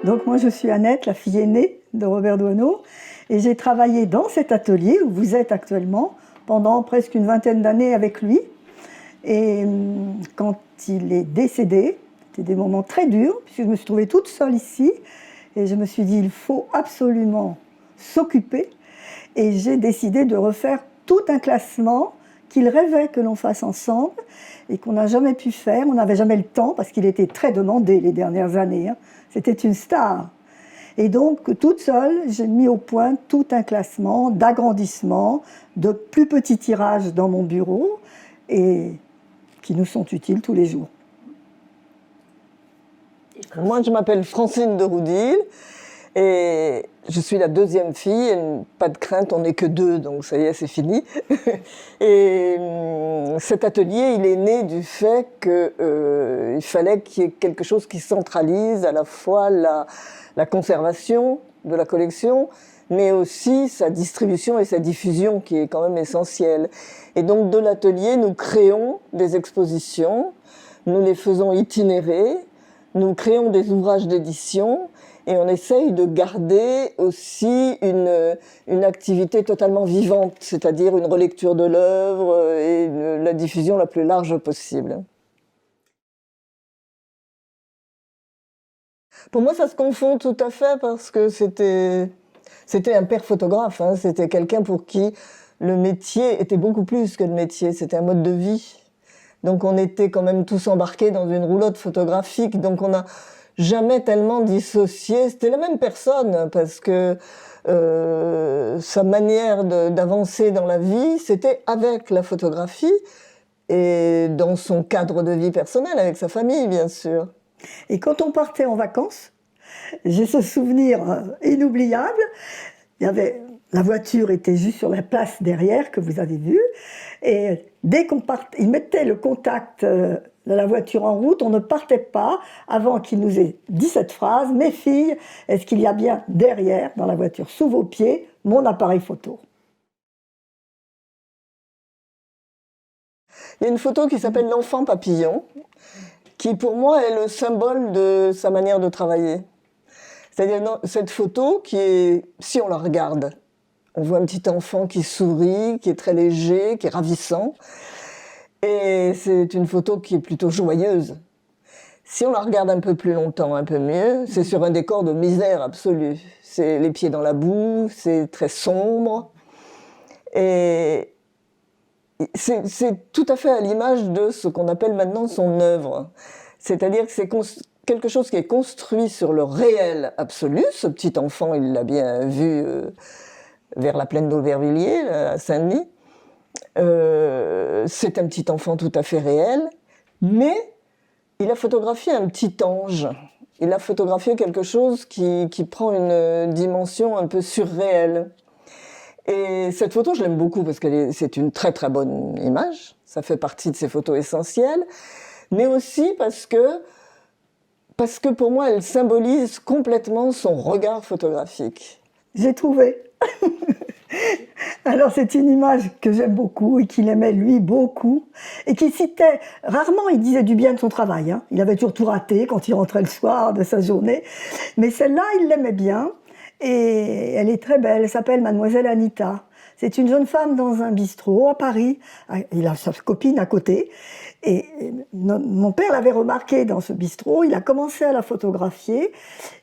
Donc moi je suis Annette, la fille aînée de Robert Doisneau, et j'ai travaillé dans cet atelier où vous êtes actuellement pendant presque une vingtaine d'années avec lui. Et quand il est décédé, c'était des moments très durs, puisque je me suis trouvée toute seule ici, et je me suis dit il faut absolument s'occuper, et j'ai décidé de refaire tout un classement qu'il rêvait que l'on fasse ensemble et qu'on n'a jamais pu faire. On n'avait jamais le temps parce qu'il était très demandé les dernières années. C'était une star. Et donc, toute seule, j'ai mis au point tout un classement d'agrandissement, de plus petits tirages dans mon bureau et qui nous sont utiles tous les jours. Moi, je m'appelle Francine de Roudil et je suis la deuxième fille. Et pas de crainte, on n'est que deux, donc ça y est, c'est fini. Et cet atelier, il est né du fait qu'il fallait qu'il y ait quelque chose qui centralise à la fois la conservation de la collection, mais aussi sa distribution et sa diffusion, qui est quand même essentielle. Et donc, de l'atelier, nous créons des expositions, nous les faisons itinérer, nous créons des ouvrages d'édition et on essaye de garder aussi une activité totalement vivante, c'est-à-dire une relecture de l'œuvre et la diffusion la plus large possible. Pour moi, ça se confond tout à fait parce que c'était un père photographe, hein. C'était quelqu'un pour qui le métier était beaucoup plus que le métier, c'était un mode de vie. Donc on était quand même tous embarqués dans une roulotte photographique, donc on n'a jamais tellement dissocié. C'était la même personne, parce que sa manière d'avancer dans la vie, c'était avec la photographie, et dans son cadre de vie personnel, avec sa famille, bien sûr. Et quand on partait en vacances, j'ai ce souvenir inoubliable. La voiture était juste sur la place derrière que vous avez vue. Et dès qu'on partait, il mettait le contact de la voiture en route, on ne partait pas avant qu'il nous ait dit cette phrase: mes filles, est-ce qu'il y a bien derrière, dans la voiture, sous vos pieds, mon appareil photo? Il y a une photo qui s'appelle l'enfant papillon, qui pour moi est le symbole de sa manière de travailler. C'est-à-dire cette photo qui est, si on la regarde, on voit un petit enfant qui sourit, qui est très léger, qui est ravissant. Et c'est une photo qui est plutôt joyeuse. Si on la regarde un peu plus longtemps, un peu mieux, c'est sur un décor de misère absolue. C'est les pieds dans la boue, c'est très sombre. Et c'est tout à fait à l'image de ce qu'on appelle maintenant son œuvre. C'est-à-dire que c'est quelque chose qui est construit sur le réel absolu. Ce petit enfant, il l'a bien vu vers la plaine d'Aubervilliers, à Saint-Denis. C'est un petit enfant tout à fait réel, mais il a photographié un petit ange. Il a photographié quelque chose qui prend une dimension un peu surréelle. Et cette photo, je l'aime beaucoup parce que c'est une très très bonne image. Ça fait partie de ses photos essentielles, mais aussi parce que pour moi, elle symbolise complètement son regard photographique. J'ai trouvé. Alors c'est une image que j'aime beaucoup et qu'il aimait lui beaucoup et qu'il citait. Rarement il disait du bien de son travail, hein. Il avait toujours tout raté quand il rentrait le soir de sa journée. Mais celle-là, il l'aimait bien et elle est très belle. Elle s'appelle Mademoiselle Anita. C'est une jeune femme dans un bistrot à Paris. Il a sa copine à côté. Et mon père l'avait remarqué dans ce bistrot. Il a commencé à la photographier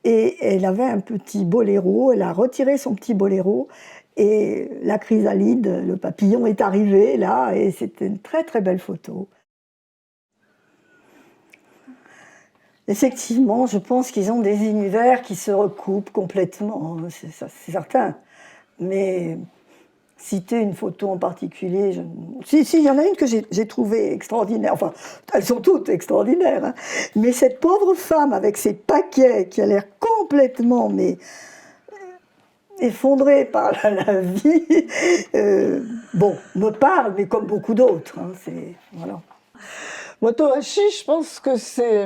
et elle avait un petit boléro. Elle a retiré son petit boléro. Et la chrysalide, le papillon est arrivé là, et c'était une très très belle photo. Effectivement, je pense qu'ils ont des univers qui se recoupent complètement, c'est certain. Mais citer une photo en particulier, si, il y en a une que j'ai trouvée extraordinaire, enfin, elles sont toutes extraordinaires, hein. Mais cette pauvre femme avec ses paquets qui a l'air complètement, mais effondrée par la vie, me parle, mais comme beaucoup d'autres. Hein, voilà. Motohashi, je pense que c'est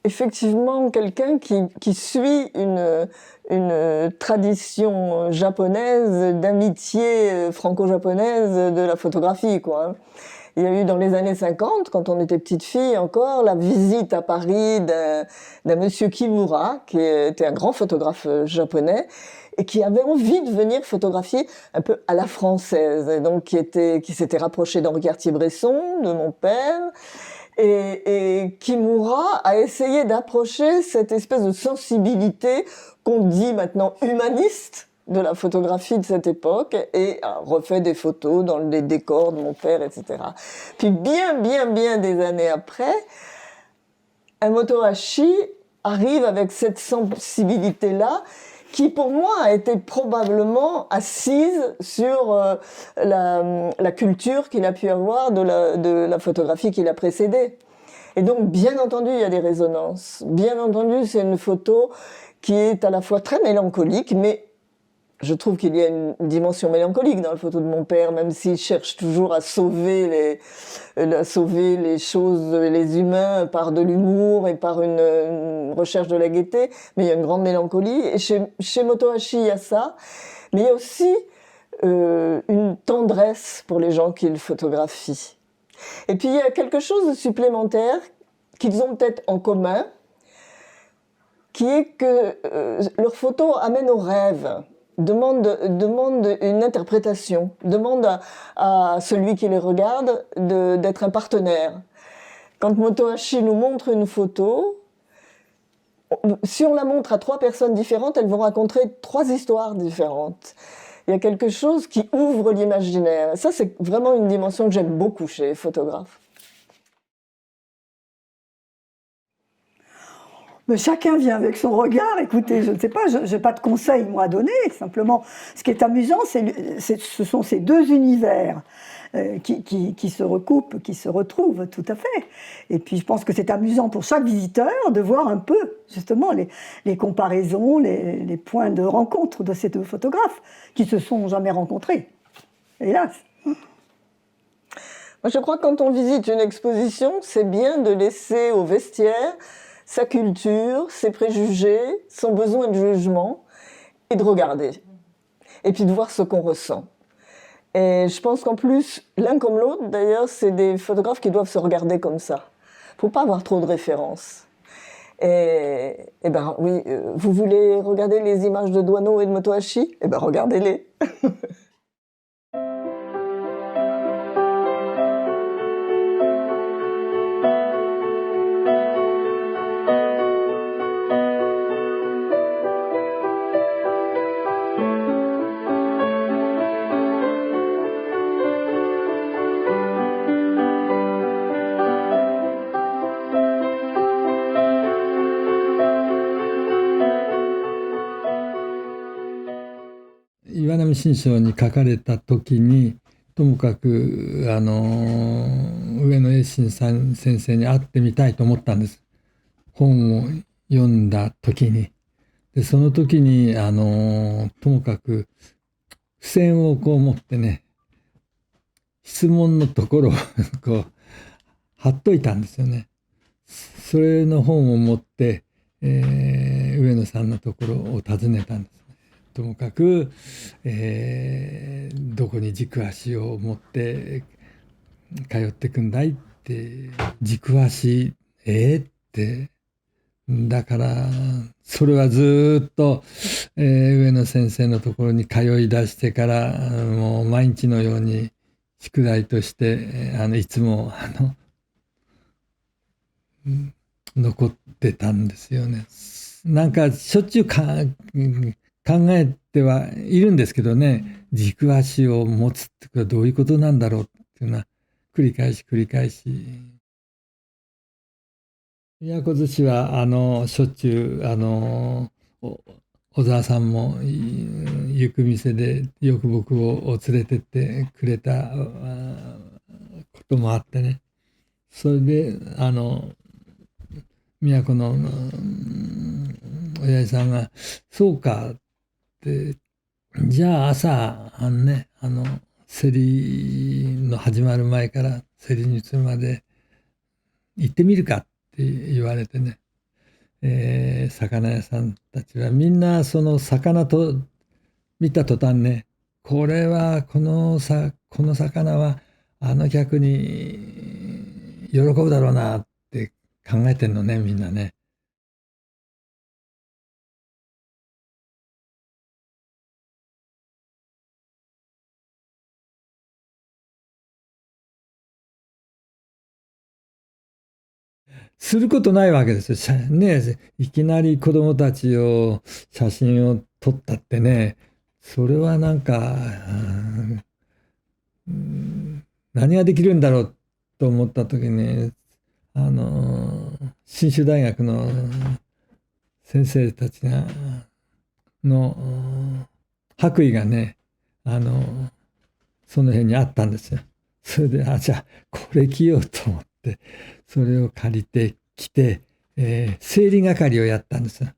effectivement quelqu'un qui suit une tradition japonaise, d'amitié franco-japonaise de la photographie, quoi. Il y a eu dans les années 50, quand on était petite fille encore, la visite à Paris d'un monsieur Kimura, qui était un grand photographe japonais, et qui avait envie de venir photographier un peu à la française, et donc qui s'était rapproché d'Henri Cartier-Bresson, de mon père, et Kimura a essayé d'approcher cette espèce de sensibilité qu'on dit maintenant humaniste de la photographie de cette époque et a refait des photos dans les décors de mon père, etc. Puis bien des années après, un Motohashi arrive avec cette sensibilité-là qui pour moi a été probablement assise sur la culture qu'il a pu avoir de la photographie qui l'a précédée. Et donc, bien entendu, il y a des résonances. Bien entendu, c'est une photo qui est à la fois très mélancolique, mais je trouve qu'il y a une dimension mélancolique dans la photo de mon père, même s'il cherche toujours à sauver les choses, les humains par de l'humour et par une recherche de la gaieté. Mais il y a une grande mélancolie. Et chez Motohashi, il y a ça. Mais il y a aussi une tendresse pour les gens qu'il photographie. Et puis il y a quelque chose de supplémentaire qu'ils ont peut-être en commun, qui est que leurs photos amènent au rêve, demandent une interprétation, demandent à celui qui les regarde d'être un partenaire. Quand Motohashi nous montre une photo, si on la montre à 3 personnes différentes, elles vont raconter 3 histoires différentes. Il y a quelque chose qui ouvre l'imaginaire. Ça, c'est vraiment une dimension que j'aime beaucoup chez les photographes. Mais chacun vient avec son regard. Écoutez, je ne sais pas, je n'ai pas de conseils, moi, à donner. Simplement, ce qui est amusant, ce sont ces deux univers qui se recoupent, qui se retrouvent, tout à fait. Et puis, je pense que c'est amusant pour chaque visiteur de voir un peu, justement, les comparaisons, les points de rencontre de ces deux photographes qui se sont jamais rencontrés. Hélas. Moi, je crois que quand on visite une exposition, c'est bien de laisser au vestiaire sa culture, ses préjugés, son besoin de jugement, et de regarder. Et puis de voir ce qu'on ressent. Et je pense qu'en plus, l'un comme l'autre, d'ailleurs, c'est des photographes qui doivent se regarder comme ça. Faut pas avoir trop de références. Et ben oui, vous voulez regarder les images de Doisneau et de Motohashi? Eh ben regardez-les.岩波新書に書かれた時にともかく上野栄新さん先生に会ってみたいと思ったんです。本を読んだ時に。でその時にともかく付箋をこう持ってね、質問のところをこう貼っといたんですよね。それの本を持って、上野さんのところを訪ねたんです。ともかく、どこに軸足を持って通ってくんだいって、軸足ってだからそれはずっと、上野先生のところに通い出してからもう毎日のように宿題としていつも残ってたんですよね。なんかしょっちゅう考えてはいるんですけどね、軸足を持つってことはどういうことなんだろうっていうのは繰り返し。宮古寿司はしょっちゅう小沢さんも行く店でよく僕を連れてってくれたこともあってね、それで宮古の親父さんが「そうか」って「じゃあ朝競りの始まる前から競りに移るまで行ってみるか」って言われてね、魚屋さんたちはみんなその魚と見た途端ね、この魚はあの客に喜ぶだろうなって考えてんのね、みんなね。することないわけですよ。ね、いきなり子供たちを写真を撮ったってね、それはなんか、何ができるんだろうと思った時に、信州大学の先生たちの白衣がね、その辺にあったんですよ。それで、じゃあ、これ着ようと思って、それを借りてきて、整理係をやったんですよ。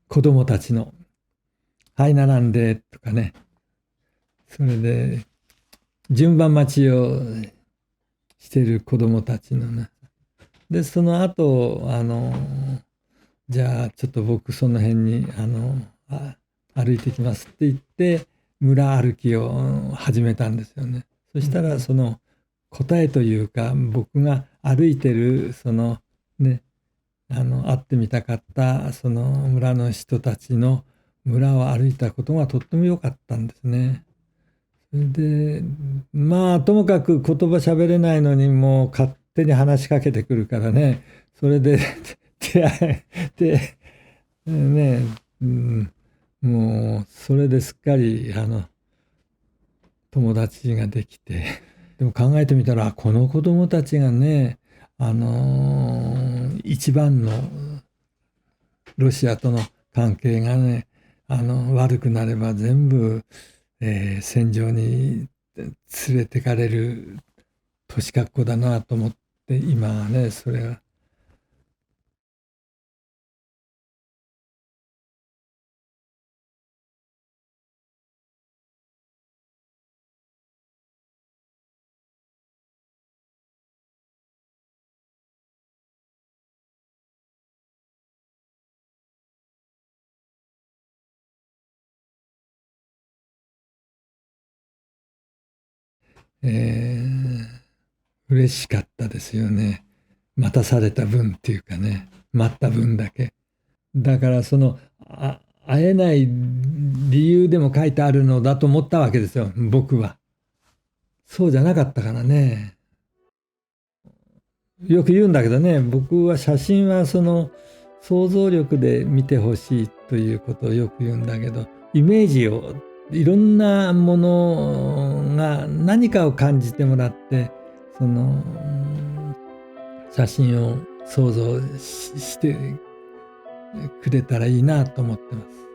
子供たちの。はい、並んで、とかね。それで、順番待ちをしてる子供たちのね。で、その後、じゃあ、ちょっと僕その辺に、歩いてきますって言って、村歩きを始めたんですよね。そしたら、その答えというか、僕が歩いてる、そのね、会ってみたかった、その村の人たちの村を歩いたことがとっても良かったんですね。それで、まあ、ともかく言葉喋れないのに、もう勝手に話しかけてくるからね、それで出会えて、ね、もう、それですっかり、友達ができて、でも考えてみたら、この子供たちがね、一番のロシアとの関係がね、悪くなれば全部、戦場に連れてかれる年格好だなと思って、今はね、それは。嬉しかったですよね。待たされた分っていうかね、待った分だけ。だから会えない理由でも書いてあるのだと思ったわけですよ、僕は。そうじゃなかったからね。よく言うんだけどね、僕は写真はその想像力で見てほしいということをよく言うんだけど、イメージを、いろんなものが何かを感じてもらって、その写真を想像してくれたらいいなと思ってます。